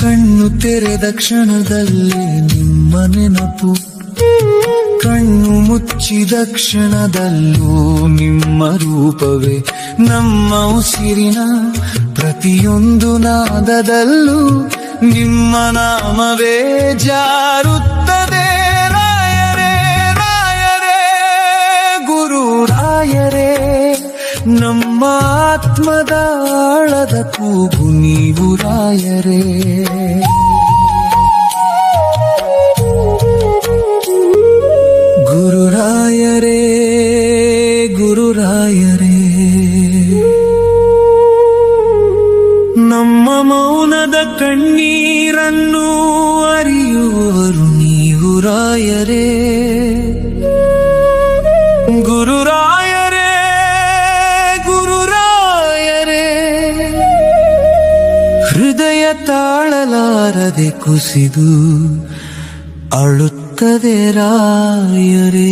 ಕಣ್ಣು ತೆರೆದ ಕ್ಷಣದಲ್ಲಿ ನಿಮ್ಮ ನೆನಪು, ಕಣ್ಣು ಮುಚ್ಚಿದ ಕ್ಷಣದಲ್ಲೂ ನಿಮ್ಮ ರೂಪವೇ, ನಮ್ಮ ಉಸಿರಿನ ಪ್ರತಿಯೊಂದು ನಾದದಲ್ಲೂ ನಿಮ್ಮ ನಾಮವೇ ಜಾರುತ್ತದೆ. ರಾಯರೇ ರಾಯರೇ ಗುರು ರಾಯರೇ, ನಮ್ಮ ಆತ್ಮದ ಆಳದ ಕೂಗು ನೀವು ರಾಯರೇ. ಗುರುರಾಯರೇ ಗುರುರಾಯರೇ, ನಮ್ಮ ಮೌನದ ಕಣ್ಣೀರನ್ನು ಅರಿಯುವರು ನೀವು ರಾಯರೇ. ಗುರುರಾಯರೇ ಗುರುರಾಯರೇ, ಹೃದಯ ತಾಳಲಾರದೆ ಕುಸಿದು ಅಳುತ್ತದೆ ರಾಯರೇ.